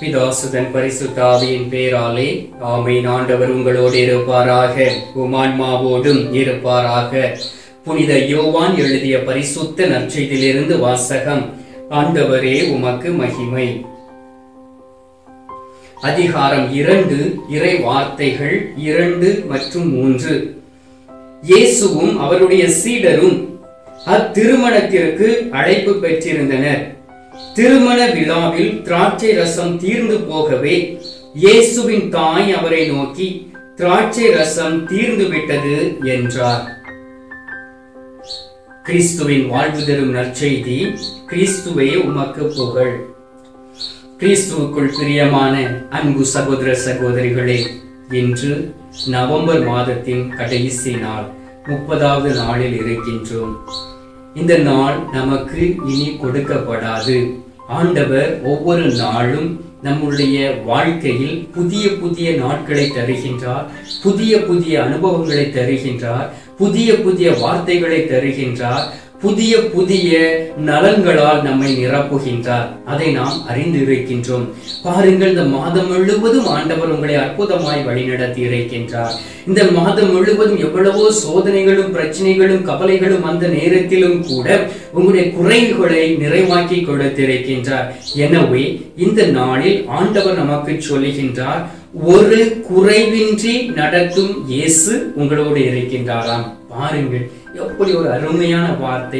பிதாசுதன் பரிசுத்த ஆவியின் பேராலே ஆமென். ஆண்டவர் உங்களோடு இருப்பாராக, உம் ஆன்மாவோடும் இருப்பாராக. புனித யோவான் எழுதிய பரிசுத்த நற்செய்தியிலிருந்து வாசகம். ஆண்டவரே உமக்கு மகிமை. அதிகாரம் 2, இறை வார்த்தைகள் 2 மற்றும் 3. இயேசுவும் அவருடைய சீடரும் அத்திருமணத்திற்கு அழைப்பு பெற்றிருந்தனர். திருமண விழாவில் திராட்சை ரசம் தீர்ந்து போகவே இயேசுவின் தாய் அவரை நோக்கி, திராட்சை ரசம் தீர்ந்து விட்டது என்றார். கிறிஸ்துவின் வாழ்வு தரும் நற்செய்தி. கிறிஸ்துவே உமக்கு புகழ். கிறிஸ்துவுக்குள் பிரியமான அன்பு சகோதர சகோதரிகளே, இன்று நவம்பர் மாதத்தின் கடைசி நாள், 30வது நாளில் இருக்கின்றோம். இந்த நாள் நமக்கு இனி கொடுக்கப்படாது. ஆண்டவர் ஒவ்வொரு நாளும் நம்முடைய வாழ்க்கையில் புதிய புதிய நாட்களை தருகின்றார், புதிய புதிய அனுபவங்களை தருகின்றார், புதிய புதிய வார்த்தைகளை தருகின்றார், புதிய புதிய நலன்களால் நம்மை நிரப்புகின்றார். அதை நாம் அறிந்திருக்கின்றோம். பாருங்கள், இந்த மாதம் முழுவதும் ஆண்டவர் உங்களை அற்புதமாய் வழிநடத்தி இருக்கின்றார். இந்த மாதம் முழுவதும் எவ்வளவோ சோதனைகளும் பிரச்சனைகளும் கவலைகளும் அந்த நேரத்திலும் கூட உங்களுடைய குறைகளை நிறைவாக்கி கொடுத்திருக்கின்றார். எனவே இந்த நாளில் ஆண்டவர் நமக்கு சொல்லுகின்றார், ஒரு குறைவின்றி நடத்தும் இயேசு உங்களோடு இருக்கின்றாராம். பாருங்கள், எப்படி ஒரு அருமையான வார்த்தை.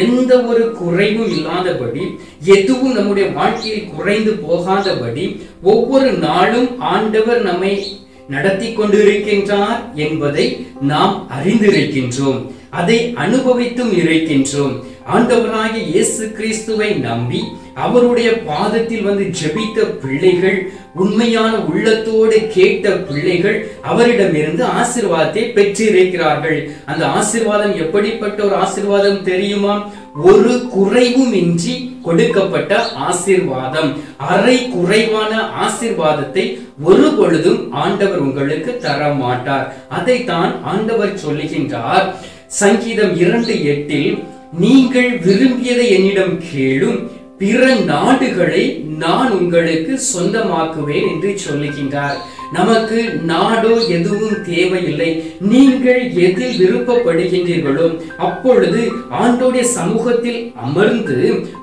எந்த ஒரு குறைவும் இல்லாதபடி, எதுவும் நம்முடைய வாழ்க்கையில் குறைந்து போகாதபடி ஒவ்வொரு நாளும் ஆண்டவர் நம்மை நடத்தி கொண்டிருக்கின்றார் என்பதை நாம் அறிந்திருக்கின்றோம், அதை அனுபவித்தும் இருக்கின்றோம். ஆண்டவராகிய இயேசு கிறிஸ்துவை நம்பி அவருடைய பாதத்தில் வந்து ஜெபித்த பிள்ளைகள், உண்மையான உள்ளத்தோடு கேட்ட பிள்ளைகள் அவரிடமிருந்து ஆசீர்வாதத்தை பெற்றிருக்கிறார்கள். அந்த ஆசீர்வாதம் எப்படிப்பட்ட ஒரு ஆசீர்வாதம் தெரியுமா? ஒரு குறைவும் இன்றி கொடுக்கப்பட்ட ஆசீர்வாதம். அரை குறைவான ஆசீர்வாதத்தை ஒரு பொழுதும் ஆண்டவர் உங்களுக்கு தர மாட்டார். அதைத்தான் ஆண்டவர் சொல்லுகின்றார். சங்கீதம் 2:8, நீங்கள் விரும்பியதை என்னிடம் கேளும், பிற நாடுகளை நான் உங்களுக்கு சொந்தமாக்குவேன் என்று சொல்லுகின்றார். நமக்கு நாடோ எதுவும் தேவையில்லை. நீங்கள் எதில் விருப்பப்படுகின்றீர்களோ அப்பொழுது ஆண்டோடைய சமூகத்தில் அமர்ந்து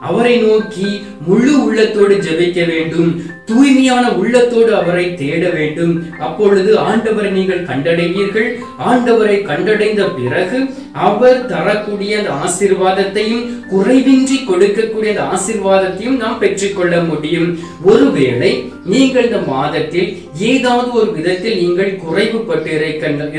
அவரை நோக்கி முழு உள்ளத்தோடு ஜெபிக்க வேண்டும், தூய்மையான உள்ளத்தோடு அவரை தேட வேண்டும். அப்பொழுது ஆண்டவரை நீங்கள் கண்டடைவீர்கள். ஆண்டவரை கண்டடைந்த பிறகு அவர் தரக்கூடிய அந்த ஆசீர்வாதத்தையும், குறைவின்றி கொடுக்கக்கூடிய அந்த ஆசீர்வாதத்தையும் நாம் பெற்றுக்கொள்ள முடியும். ஒருவேளை நீங்கள் இந்த மாதத்தில் ஏதாவது ஒரு விதத்தில் நீங்கள் குறைவுபட்டு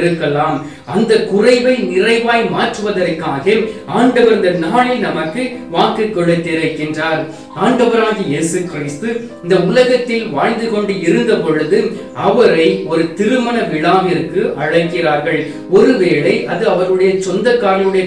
இருக்கலாம். அந்த குறைவை நிறைவாய் மாற்றுவதற்காக ஆண்டவர் இந்த நாளில் நமக்கு வாக்கு கொடுத்திருக்கின்றார். ஆண்டவராகிய இயேசு கிறிஸ்து இந்த உலகத்தில் வாழ்ந்து கொண்டு இருந்த பொழுது அவரை ஒரு திருமண விழாவிற்கு அழைக்கிறார்கள். ஒருவேளை அது அவருடைய சொந்தக்காரருடைய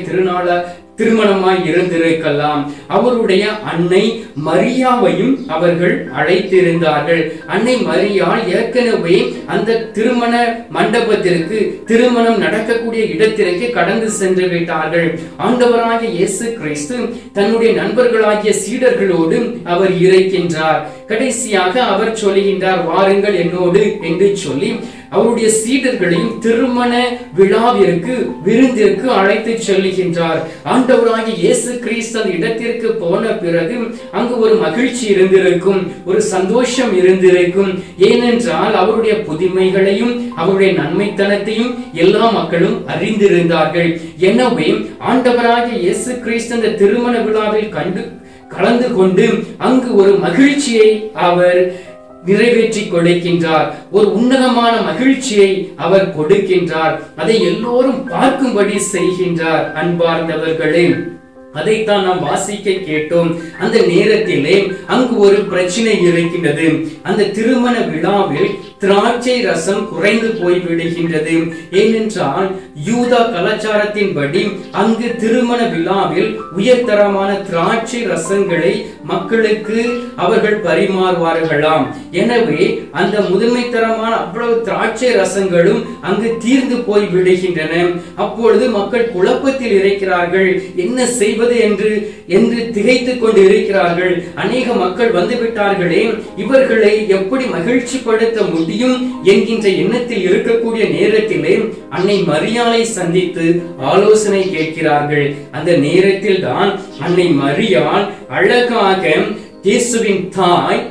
திருமணமாய் இருந்திருக்கலாம். அவருடைய அன்னை மரியாவையும் அவர்கள் அழைத்திருந்தார்கள். அன்னை மரியாள் ஏற்கனவே அந்த திருமண மண்டபத்திற்கு, திருமணம் நடக்கக்கூடிய இடத்திற்கு கடந்து சென்று விட்டார்கள். ஆண்டவராகிய இயேசு கிறிஸ்து தன்னுடைய நண்பர்களாகிய சீடர்களோடு அவர் இருக்கின்றார். கடைசியாக அவர் சொல்லுகின்றார், வாருங்கள் என்னோடு என்று சொல்லி அவருடைய சீடர்களையும் திருமண விழாவிற்கு, விருந்திற்கு அழைத்து செல்லுகின்றார். ஆண்டவராகிய இயேசு கிறிஸ்து அந்த இடத்திற்கு போன பிறகு அங்கு ஒரு மகிழ்ச்சி இருந்திருக்கும், ஒரு சந்தோஷம் இருந்திருக்கும். ஏனென்றால் அவருடைய புதுமைகளையும் அவருடைய நன்மைத்தனத்தையும் எல்லா மக்களும் அறிந்திருந்தார்கள். எனவே ஆண்டவராகிய இயேசு கிறிஸ்து அந்த திருமண விழாவில் கலந்து கொண்டு அங்கு ஒரு மகிழ்ச்சியை அவர் நிறைவேற்றி கொடுக்கின்றார். ஒரு உன்னதமான மகிழ்ச்சியை அவர் கொடுக்கின்றார். அதை எல்லோரும் பார்க்கும்படி செய்கின்றார். அன்பார்ந்தவர்களே, அதைத்தான் நாம் வாசிக்க கேட்டோம். அந்த நேரத்திலே அங்கு ஒரு பிரச்சனை இருக்கின்றது. அந்த திருமண விழாவில் திராட்சை ரசம் குறைந்து போய் விடுகின்றது. ஏனென்றால் யூதா கலாச்சாரத்தின்படி அங்கு திருமண விழாவில் உயர்தரமான திராட்சை ரசங்களை மக்களுக்கு அவர்கள் பரிமாறுவார்களாம். எனவே அந்த முதன்மை தரமான அவ்வளவு திராட்சை ரசங்களும் அங்கு தீர்ந்து போய் விடுகின்றன. அப்பொழுது மக்கள் குழப்பத்தில் இருக்கிறார்கள், என்ன செய்வது என்று திகைத்துக் கொண்டு இருக்கிறார்கள். அநேக மக்கள் வந்துவிட்டார்களே, இவர்களை எப்படி மகிழ்ச்சிப்படுத்த முடியும் என்கின்ற எண்ணத்தில் இருக்கக்கூடிய நேரத்திலே அன்னை மரியாளை சந்தித்து ஆலோசனை கேட்கிறார்கள். அந்த நேரத்தில் தான் அன்னை மரியாள் அழகாக இயேசுவின் தாய்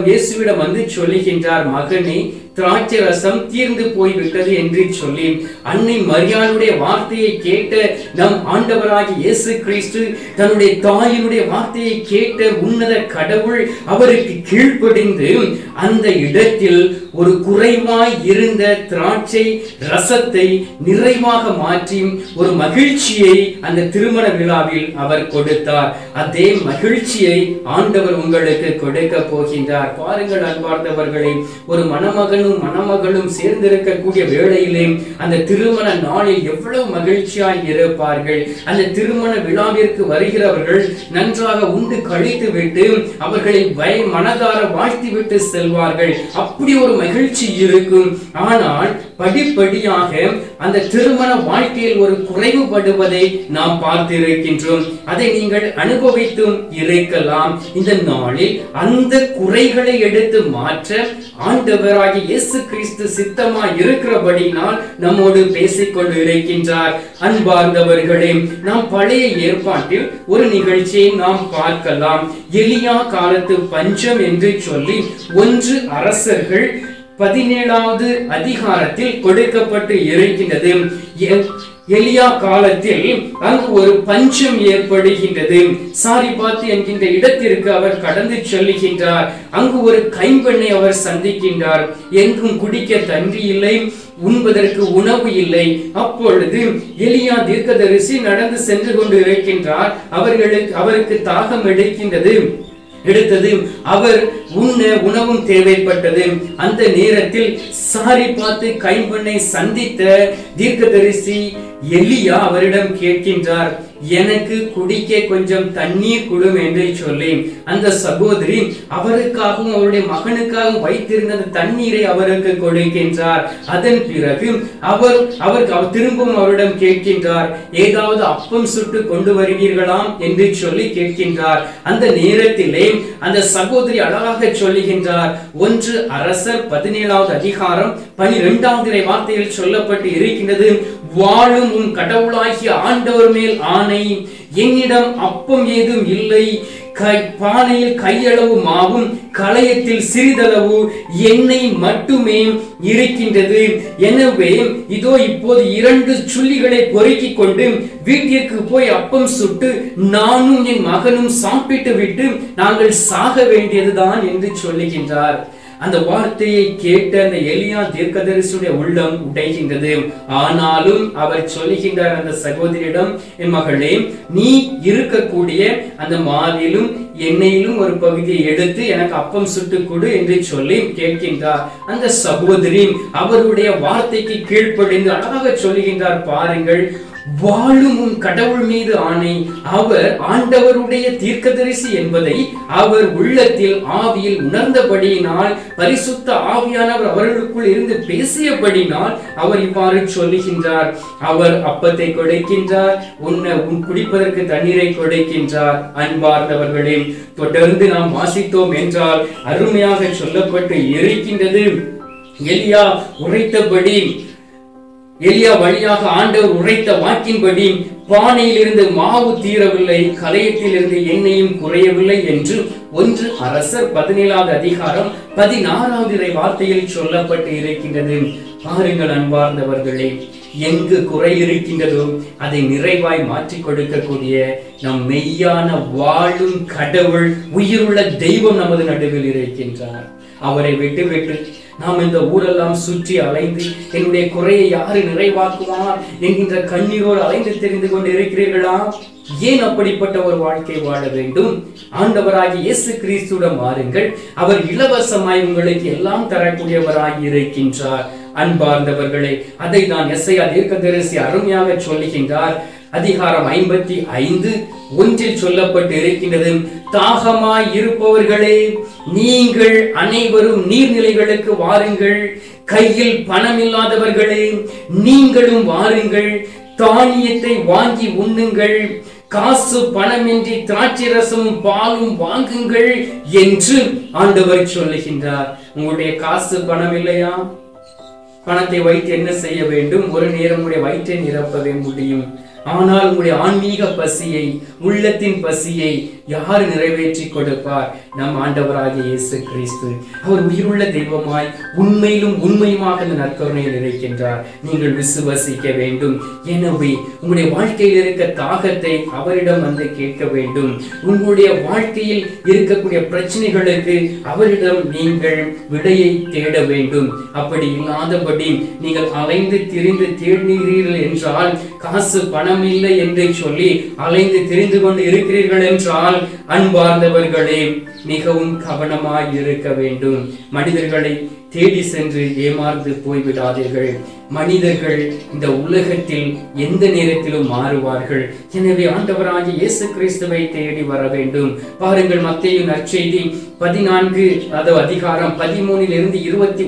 இயேசுவிடம் வந்து சொல்லுகின்றார், மகனே, திராட்சை ரசம் தீர்ந்து போய்விட்டது என்று சொல்லி. அன்னை மரியாளுடைய வார்த்தையை கேட்ட நம் ஆண்டவராகிய இயேசு கிறிஸ்து தன்னுடைய தாயினுடைய வார்த்தையை கேட்ட உன்னத கடவுள் அவருக்கு கீழ்ப்படிந்து அந்த இடத்தில் ஒரு குறைவாய் இருந்த திராட்சை ரசத்தை நிறைவாக மாற்றி ஒரு மகிழ்ச்சியை அந்த திருமண விழாவில் அவர் கொடுத்தார். அதே மகிழ்ச்சியை ஆண்டவர் உங்களுக்கு கொடுக்க போகின்றார். பாருங்கள் அன்பார்ந்தவர்களே, ஒரு மணமகளும் சேர்ந்திருக்கக்கூடிய வேளையிலே அந்த திருமண நாளில் எவ்வளவு மகிழ்ச்சியாய் இருப்பார்கள். அந்த திருமண விழாவிற்கு வருகிறவர்கள் நன்றாக உண்டு கழித்து விட்டு அவர்களை மனதார வாழ்த்தி விட்டு செல்வார்கள். அப்படி ஒரு மகிழ்ச்சி இருக்கும். ஆனால் படிப்படியாக அந்த திருமண வாழ்க்கையில் ஒரு குறைவுபடுவதை நாம் பார்த்திருக்கின்றோம். அதை நீங்கள் அனுபவித்தும் இருக்கலாம். இந்த நாளில் அந்த குறைகளை எடுத்து மாற்ற ஆண்டவராகிய இயேசு கிறிஸ்து சித்தமாய் இருக்கிறபடினால் நம்மோடு பேசிக்கொண்டு இருக்கின்றார். அன்பார்ந்தவர்களே, நாம் பழைய ஏற்பாட்டில் ஒரு நிகழ்ச்சியை நாம் பார்க்கலாம். எலியா காலத்து பஞ்சம் என்று சொல்லி 1 அரசர்கள் 17வது அதிகாரத்தில் கொடுக்கப்பட்டு இருக்கின்றது. எலியா காலத்தில் அங்கு ஒரு பஞ்சம் ஏற்படுகின்றது. சாரிபாத் என்கின்ற இடத்திற்கு அவர் கடந்து செல்லுகின்றார். அங்கு ஒரு கைம்பெண்ணை அவர் சந்திக்கின்றார். எங்கும் குடிக்க தண்ணீர் இல்லை, உண்பதற்கு உணவு இல்லை. அப்பொழுது எலியா தீர்க்கதரிசி நடந்து சென்று கொண்டு இருக்கின்றார். அவருக்கு தாகம் எடுத்தது. அவர் உண்ண உணவும் தேவைப்பட்டது. அந்த நேரத்தில் சாரிபாத் கைம்பெண்ணை சந்தித்த தீர்க்கதரிசி எலியா அவரிடம் கேட்கின்றார், எனக்கு குடிக்க கொஞ்சம் தண்ணீர் கொடும் என்று சொல்லி. அந்த சகோதரி அவருக்காகவும் அவருடைய மகனுக்காகவும் வைத்திருந்த தண்ணீரை அவருக்கு கொடுக்கின்றார். அதன் பிறகு அவர் திரும்பவும் அவரிடம் கேட்கின்றார், ஏதாவது அப்பம் சுட்டு கொண்டு வருவீர்களாம் என்று சொல்லி கேட்கின்றார். அந்த நேரத்திலே அந்த சகோதரி அழகாக சொல்லுகின்றார். 1 அரசர் 17வது அதிகாரம் 12வது வார்த்தையில் சொல்லப்பட்டு இருக்கின்றது, வாழும் உன் கடவுளாகிய ஆண்டவர் மேல் ஆணை, என்னிடம் அப்பம் ஏதும் இல்லை, பானையில் கையளவு மாவும் களையத்தில் சிறிதளவு எண்ணெய் மட்டுமே இருக்கின்றது. எனவே இதோ இப்போது 2 சுள்ளிகளை பொறுக்கிக் கொண்டு வீட்டிற்கு போய் அப்பம் சுட்டு நானும் என் மகனும் சாப்பிட்டு விட்டு நாங்கள் சாக வேண்டியதுதான் என்று சொல்லுகின்றார். அந்த வார்த்தையை கேட்ட அந்த எலியா தீர்க்கதரிசியுடைய உள்ளம் உடைகின்றது. ஆனாலும் அவர் சொல்லுகின்றார் அந்த சகோதரியிடம், என் மகளே, நீ இருக்கக்கூடிய அந்த மாவிலும் எண்ணெயிலும் ஒரு பகுதியை எடுத்து எனக்கு அப்பம் சுட்டு கொடு என்று சொல்லி கேட்கின்றார். அந்த சகோதரி அவருடைய வார்த்தைக்கு கீழ்ப்படிந்து அழகாக சொல்லுகின்றார். பாருங்கள், வாழும் உன் கடவுள் மீது ஆணை, அவர் ஆண்டவருடைய தீர்க்கதரிசி என்பதை அவர் உள்ளத்தில் ஆவியில் உணர்ந்தபடியினால், பரிசுத்த ஆவியானவர் அவர்களுக்குள் இருந்து பேசியபடினால் அவர் இவ்வாறு சொல்லுகின்றார். அவர் அப்பத்தை கொடுக்கின்றார், குடிப்பதற்கு தண்ணீரை கொடுக்கின்றார். அன்பார்ந்தவர்களே, தொடர்ந்து நாம் வாசித்தோம் என்றால் அருமையாக சொல்லப்பட்டு இருக்கின்றது. எலியா உரைத்தபடி, எலியா வழியாக ஆண்டவர் உரைத்த வாக்கின்படி பானையில் இருந்து மாவு தீரவில்லை, கலையத்தில் இருந்து எண்ணெயும் குறையவில்லை என்று 1 அரசர் 17வது அதிகாரம் 16வது வார்த்தையில் சொல்லப்பட்டு இருக்கின்றது. பாருங்கள் அன்பார்ந்தவர்களே, எங்கு குறை இருக்கின்றதோ அதை நிறைவாய் மாற்றிக் கொடுக்கக்கூடிய நம் மெய்யான வாழும் கடவுள், உயிருள்ள தெய்வம் நமது நடுவில் இருக்கின்றார். அவரை விட்டு நாம் இந்த ஊரெல்லாம் சுற்றி அலைந்து என்னுடைய குறையை யாரு நிறைவாக்குவார் என்கின்ற கண்ணீரோடு அலைந்து தெரிந்து கொண்டு இருக்கிறீர்களா? ஏன் அப்படிப்பட்ட ஒரு வாழ்க்கை வாழ வேண்டும்? ஆண்டவராகிய இயேசு கிறிஸ்துவிடம் வாருங்கள். அவர் இலவசமாய் உங்களுக்கு எல்லாம் தரக்கூடியவராய் இருக்கின்றார். அன்பார்ந்தவர்களே, அதை தான் எசையா தீர்க்கதரிசி அருமையாக சொல்லுகின்றார். அதிகாரம் 55:1 சொல்லப்பட்டு இருக்கின்றது, தாகமாய் இருப்பவர்களே, நீங்கள் அனைவரும் நீர்நிலைகளுக்கு வாருங்கள். கையில் பணம் இல்லாதவர்களே, நீங்களும் வாருங்கள். தானியத்தை வாங்கி உண்ணுங்கள். காசு பணமின்றி திராட்சை ரசமும் பாலும் வாங்குங்கள் என்று ஆண்டவர் சொல்லுகின்றார். உங்களுடைய காசு பணம் இல்லையா? பணத்தை வைத்து என்ன செய்ய வேண்டும்? ஒரு நேரம் உடைய வயிற்றை நிரப்பவே முடியும். ஆனால் உங்களுடைய ஆன்மீக பசியை, உள்ளத்தின் பசியை யார் நிறைவேற்றி கொடுப்பார்? நம் ஆண்டவராகிய இயேசு கிறிஸ்து. அவர் உயிருள்ள தெய்வமாய் உண்மையிலும் உண்மையுமாக இந்த நற்கருணையில் இருக்கின்றார். நீங்கள் விசுவசிக்க வேண்டும். எனவே உங்களுடைய வாழ்க்கையில் இருக்க தாகத்தை அவரிடம் வந்து கேட்க வேண்டும். உங்களுடைய வாழ்க்கையில் இருக்கக்கூடிய பிரச்சனைகளுக்கு அவரிடம் நீங்கள் விடையை தேட வேண்டும். அப்படி இல்லாதபடி நீங்கள் அலைந்து திரிந்து தேடுகிறீர்கள் என்றால், காசு பணம் இல்லை என்று சொல்லி அலைந்து திரிந்து கொண்டு இருக்கிறீர்கள் என்றால், அன்பார்ந்தவர்களே, மிகவும் கவனமாய் இருக்க வேண்டும். மனிதர்களை தேடி சென்று ஏமாந்து போய்விடாதீர்கள். மனிதர்கள் இந்த உலகத்தில் எந்த நேரத்திலும் மாறுவார்கள். எனவே ஆண்டவராகிய இயேசு கிறிஸ்துவை தேடி வர வேண்டும். பாருங்கள், மத்தேயு நற்செய்தி 14 அதிகாரம் 13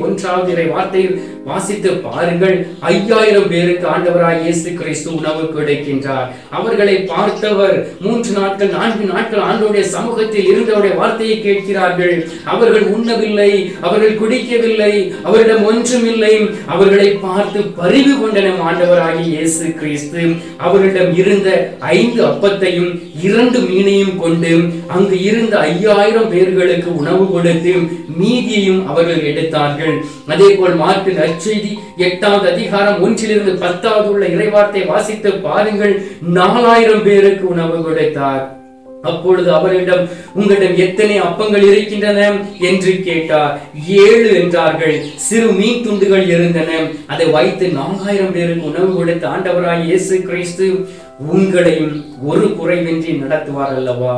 21 வார்த்தையில் வாசித்து பாருங்கள். 5000 பேருக்கு ஆண்டவராகிய இயேசு கிறிஸ்து உணவு கிடைக்கின்றார். அவர்களை பார்த்தவர் 3 நாட்கள் 4 நாட்கள் ஆண்டவருடைய சமூகத்தில் இருந்தவருடைய வார்த்தையை கேட்கிறார்கள். அவர்கள் உண்ணவில்லை, அவர்கள் குடிக்கவில்லை, அவரிடம் ஒன்றுமில்லை. அவர்களை பார்த்து பரிவு கொண்ட நம் ஆண்டவராகிய இயேசு கிறிஸ்து அவர்களிடம் இருந்த 5 அப்பத்தையும் 2 மீனையும் கொண்டு அங்கு இருந்த 5000 பேர்களுக்கு உணவு கொடுத்து மீதியையும் அவர்கள் எடுத்தார்கள். அதே போல் மார்க்கு நற்செய்தி 8 அதிகாரம் 1 10 உள்ள இறைவார்த்தை வாசித்து பாருங்கள். 4000 பேருக்கு உணவு கொடுத்தார். அப்பொழுது அவரிடம், உங்களிடம் எத்தனை அப்பங்கள் இருக்கின்றன என்று கேட்டார். 7 என்றார்கள். சிறு மீன் துண்டுகள் இருந்தன. அதை வைத்து 4000 பேருக்கு உணவு கொடுத்த ஆண்டவராகிய இயேசு கிறிஸ்து உங்களையும் ஒரு குறைவின்றி நடத்துவார் அல்லவா?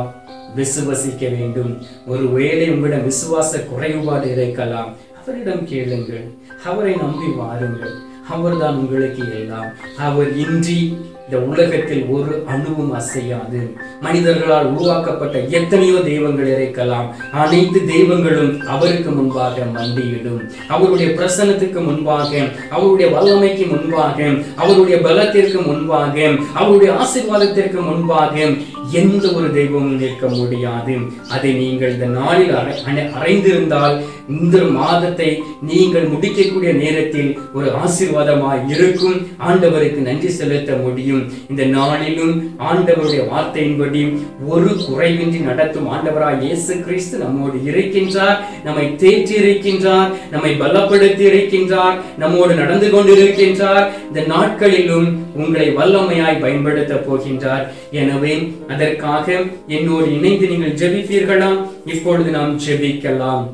விசுவசிக்க வேண்டும். ஒருவேளை உங்களிடம் விசுவாச குறைபாடு இருக்கலாம். அவரிடம் கேளுங்கள். அவரை நம்பி வாருங்கள். அவர்தான் உங்களுக்கு எல்லாம். அவர் இன்றி இந்த உலகத்தில் ஒரு அணுவும் அசையாது. மனிதர்களால் உருவாக்கப்பட்ட எத்தனையோ தெய்வங்கள் இருக்கலாம். அனைத்து தெய்வங்களும் அவருக்கு முன்பாக மண்டியிடும். அவருடைய பிரசன்னத்துக்கு முன்பாக, அவருடைய வல்லமைக்கு முன்பாக, அவருடைய பலத்திற்கு முன்பாக, அவருடைய ஆசீர்வாதத்திற்கு முன்பாக எந்த ஒரு தெய்வமும் நிற்க முடியாது. அதை நீங்கள் இந்த நாளில் அறைந்திருந்தால், இந்த மாதத்தை நீங்கள் முடிக்கக்கூடிய நேரத்தில் ஒரு ஆசீர்வாதமாய் இருக்கும். ஆண்டவருக்கு நன்றி செலுத்த முடியும். இந்த நாளிலும் ஆண்டவருடைய வார்த்தையின்படி ஒரு குறைவின்றி நடத்தும் ஆண்டவராய் இயேசு கிறிஸ்து நம்மோடு இருக்கின்றார். நம்மை தேற்றி இருக்கின்றார். நம்மை பலப்படுத்தி இருக்கின்றார். நம்மோடு நடந்து கொண்டிருக்கின்றார். இந்த நாட்களிலும் உங்களை வல்லமையாய் பயன்படுத்த போகின்றார். எனவே அதற்காக என்னோடு இணைந்து நீங்கள் ஜெபிப்பீர்களா? இப்பொழுது நாம் ஜெபிக்கலாம்.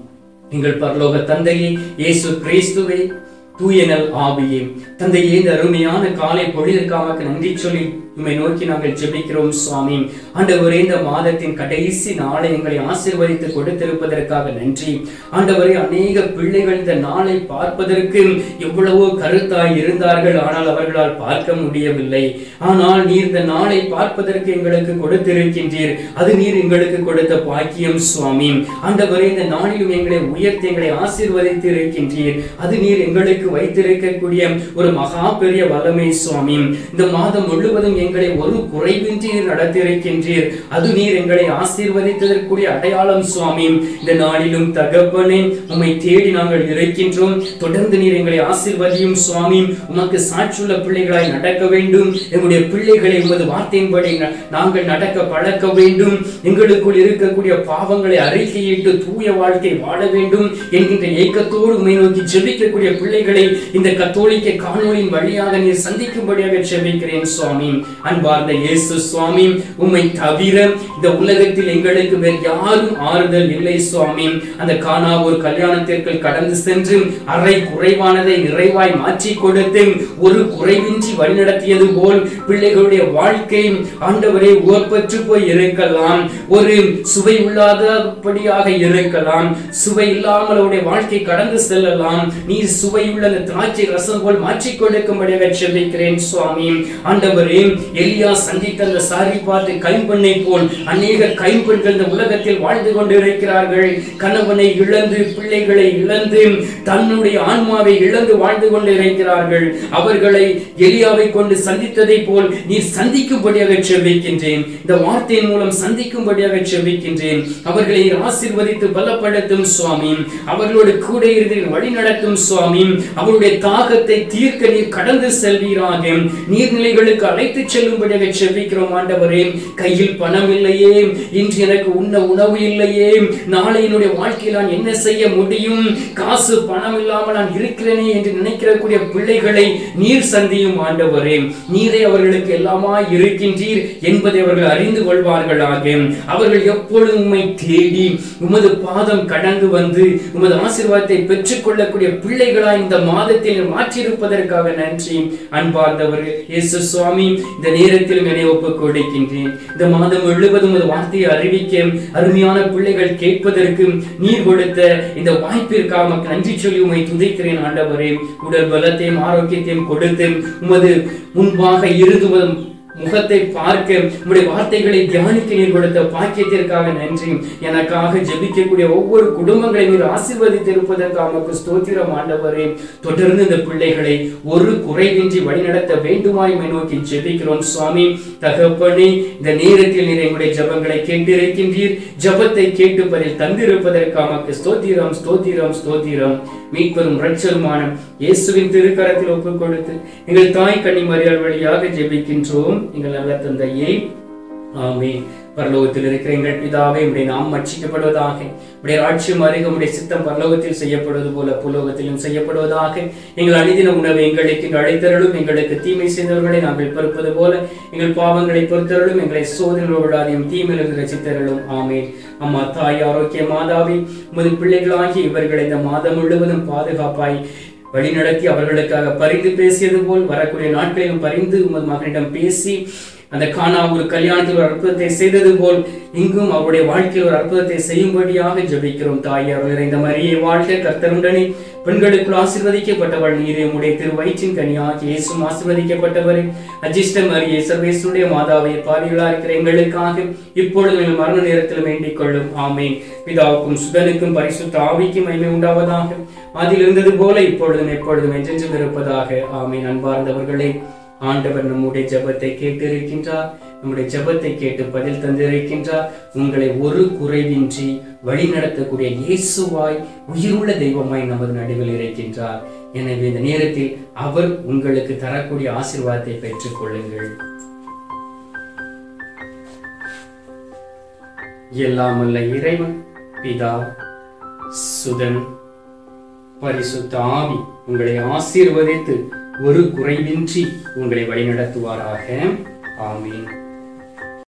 எங்கள் பரலோக தந்தையே, இயேசு கிறிஸ்துவே, தூயனல் ஆவியே, தந்தையே, இந்த அருமையான காலை பொழுதிற்காக நன்றி சொல்லி உம்மை நோக்கி நாங்கள் ஜெபிக்கிறோம் சுவாமி. ஆண்டவரே, இந்த மாதத்தின் கடைசி நாளை எங்களை ஆசீர்வதித்து கொடுத்திருப்பதற்காக நன்றி. ஆண்டவரே, அநேக பிள்ளைகள் இந்த நாளை பார்ப்பதற்கு எவ்வளவோ கருத்தாய் இருந்தார்கள். ஆனால் அவர்களால் பார்க்க முடியவில்லை. ஆனால் நீர் இந்த நாளை பார்ப்பதற்கு எங்களுக்கு கொடுத்திருக்கின்றீர். அது நீர் எங்களுக்கு கொடுத்த பாக்கியம் சுவாமி. ஆண்டவரே, இந்த நாளிலும் எங்களை உயர்த்தி எங்களை ஆசீர்வதித்து இருக்கின்றீர். அது நீர் எங்களுக்கு வைத்திருக்கக்கூடிய ஒரு மகா பெரிய வல்லமை சுவாமி. இந்த மாதம் முழுவதும் எங்களை ஒரு குறைவின்றி நடத்தியிருக்கின்றீர். அது நீர் எங்களை ஆசீர்வதித்ததற்குரிய அடையாளம் சுவாமி. இந்த நாளிலும் தகப்பனே, உம்மை தேடி நாங்கள் இருக்கின்றோம். தொடர்ந்து நீர் எங்களை ஆசீர்வதியும் சுவாமி. உமக்கு சாட்சியுள்ள பிள்ளைகளாய் நடக்க வேண்டும். எங்களுடைய பிள்ளைகளை உமது வார்த்தையின்படி நாங்கள் நடக்க பழக்க வேண்டும். எங்களுக்குள் இருக்கக்கூடிய பாவங்களை அறிக்கையிட்டு தூய வாழ்க்கை வாழ வேண்டும் என்கின்ற ஏக்கத்தோடு உம்மை நோக்கி ஜெபிக்கக்கூடிய பிள்ளைகளை இந்த கத்தோலிக்க காணொளியின் வழியாக நீர் சந்திக்கும்படியாக ஜெபிக்கிறேன் சுவாமி. அன்பார்ந்த இயேசு சுவாமி, உம்மை தவிர இந்த உலகத்தில் எங்களுக்கு வேறு யாரும் ஆறுதல் இல்லை சுவாமி. அந்த கானாவூர் கல்யாணத்திற்கு கடந்து சென்று அரை குறைவானதை நிறைவாய் மாற்றி கொடுத்து ஒரு குறைவின்றி வழிநடத்தியது போல் பிள்ளைகளுடைய வாழ்க்கை ஆண்டவரை ஓர்பற்று போய் இருக்கலாம், ஒரு சுவை இல்லாதபடியாக இருக்கலாம், சுவை இல்லாமல் அவருடைய வாழ்க்கை கடந்து செல்லலாம். நீ சுவையுள்ள அந்த திராட்சை ரசம் போல் மாற்றிக் கொடுக்கும்படியாக செபிக்கிறேன் சுவாமி. ஆண்டவரே, எலியா சந்தித்த அந்த சாரிபாத்து கைம்பெண்ணை போல் அநேக கைம்பெண்கள் இந்த உலகத்தில் வாழ்ந்து கொண்டு இருக்கிறார்கள். கணவனை இழந்து, பிள்ளைகளை இழந்து, தன்னுடைய ஆன்மாவை இழந்து வாழ்ந்து கொண்டு இருக்கிறார்கள். அவர்களை எலியாவை கொண்டு சந்தித்ததை போல் நீ சந்திக்கும்படியாக செபிக்கின்றேன். இந்த வார்த்தையின் மூலம் சந்திக்கும்படியாக செபிக்கின்றேன். அவர்களை ஆசீர்வதித்து பலப்படுத்தும் சுவாமி. அவர்களோடு கூட இருந்து வழி நடத்தும் சுவாமி. அவருடைய தாகத்தை தீர்க்க நீர் கடந்து செல்வீராக. நீர்நிலைகளுக்கு அழைத்து செல்லும்படியாக செபிக்கிறோம் ஆண்டவரே. கையில் பணம் இல்லையே, இன்று எனக்கு உண்ண உணவு இல்லையே, நாளை என்னுடைய வாழ்க்கையில் நான் என்ன செய்ய முடியும், காசு பணம் இல்லாமல் நான் இருக்கிறேனே என்று நினைக்கக்கூடிய பிள்ளைகளை நீர் சந்தியும் ஆண்டவரே. நீரே அவர்களுக்கு எல்லாமா இருக்கின்றீர் என்பதை அவர்கள் அறிந்து கொள்வார்களாக. அவர்கள் எப்பொழுதும் உம்மை தேடி உமது பாதம் கடந்து வந்து உமது ஆசீர்வாதத்தை பெற்றுக் கொள்ளக்கூடிய பிள்ளைகளாய் இந்த மாதத்தில் மாற்றியிருப்பதற்காக நன்றி. அன்பார்ந்தவர்கள் இயேசு சுவாமி, இந்த நேரத்தில் என்னை ஒப்புக் கொடுக்கின்றேன். இந்த மாதம் முழுவதும் உமது வார்த்தையை அறிவிக்க அருமையான பிள்ளைகள் கேட்பதற்கு நீர் கொடுத்த இந்த வாய்ப்பிற்காக நன்றி சொல்லி உம்மை துதிக்கிறேன் ஆண்டவரே. உடல் பலத்தையும் ஆரோக்கியத்தையும் கொடுத்து உமது முன்பாக இருந்து முகத்தை பார்க்க உம்முடைய வார்த்தைகளை தியானிக்க நீர் கொடுத்த பாக்கியத்திற்காக நன்றி. எனக்காக ஜெபிக்கக்கூடிய ஒவ்வொரு குடும்பங்களை நீர் ஆசீர்வதித்திருப்பதற்காக ஸ்தோத்திரம் ஆண்டவரே. தொடர்ந்து இந்த பிள்ளைகளை ஒரு குறைவின்றி வழிநடத்த வேண்டுமாய் நோக்கி ஜெபிக்கிறோம் சுவாமி. தகப்பனே, இந்த நேரத்தில் நீர் எங்களுடைய ஜெபங்களை கேட்டிருக்கின்றீர். ஜெபத்தை கேட்டு பதில் தந்திருப்பதற்காக ஸ்தோத்திரம் ஸ்தோத்திரம் ஸ்தோத்திரம். மீட்பெரும் இரட்சகருமான இயேசுவின் திருக்கரத்தில் ஒப்புக் கொடுத்து எங்கள் தாய் கன்னி மரியாள் வழியாக ஜெபிக்கின்றோம் எங்கள் நல்ல தந்தையே, ஆமென். பரலோகத்தில் இருக்கிற எங்கள் பிதாவே, உம்முடைய நாமம் அர்ச்சிக்கப்படுவதாக. உம்முடைய ராஜ்யம் வருக. உம்முடைய சித்தம் பரலோகத்தில் செய்யப்படுவது போல பூலோகத்திலும் செய்யப்படுவதாக. எங்கள் அனுதின உணவை எங்களுக்கு அழைத்தருளும். எங்களுக்கு தீமை செய்தவர்களை நாங்கள் பொறுப்பது போல எங்கள் பாவங்களை பொறுத்தருளும். எங்களை சோதனையில் விடாதையும் தீமையிலிருந்து ரட்சித்தருளும். ஆமென். அம்மா தாய் ஆரோக்கிய மாதாவே, உமது பிள்ளைகளாகி இவர்களை இந்த மாதம் முழுவதும் பாதுகாப்பாய் வழிநடத்தி அவர்களுக்காக பரிந்து பேசியது போல் வரக்கூடிய நாட்களிலும் பரிந்து உமது மகனிடம் பேசி அந்த கானாவூர் கல்யாணத்தில் ஒரு அற்புதத்தை செய்தது போல் இங்கும் அவருடைய வாழ்க்கையில் ஒரு அற்புதத்தை செய்யும்படியாக ஜெபிக்கிறோம். தாய் அருள் நிறைந்த மரியே வாழ்க, கர்த்தருடனே பெண்களுக்குள் ஆசீர்வதிக்கப்பட்டவள் நீரே. உம்முடைய திருவயிற்றின் கனியாகிய இயேசுவும் ஆசீர்வதிக்கப்பட்டவரே. அஜிஷ்ட மரியே, சர்வேசுடைய மாதாவே, பாவிகளா இருக்கிற எங்களுக்காக இப்பொழுது மரண நேரத்தில் வேண்டிக் கொள்ளும். ஆமென். பிதாவுக்கும் சுதனுக்கும் பரிசுத்த ஆவிக்கும் மகிமை உண்டாவதாக. அதில் இருந்தது போல இப்பொழுதும் எப்பொழுதும் என்றென்றும் இருப்பதாக. ஆமென். அன்பார்ந்தவர்களே, ஆண்டவர் நம்முடைய ஜெபத்தை கேட்டு இருக்கின்றார். நம்முடைய ஜெபத்தை கேட்டு பதில் தந்திருக்கின்றார். உங்களை ஒரு குறைவின்றி வழி நடத்தக்கூடிய இயேசுவாய், உயிருள்ள தெய்வமாய் நமது நடுவில் இருக்கின்றார். எனவே இந்த நேரத்தில் அவர் உங்களுக்கு தரக்கூடிய ஆசீர்வாதத்தை பெற்றுக் கொள்ளுங்கள். எல்லாமல்ல இறைவன் பிதா, சுதன், பரிசுத்த ஆவி உங்களை ஆசீர்வதித்து ஒரு குறைவின்றி உங்களை வழிநடத்துவாராக. ஆமென்.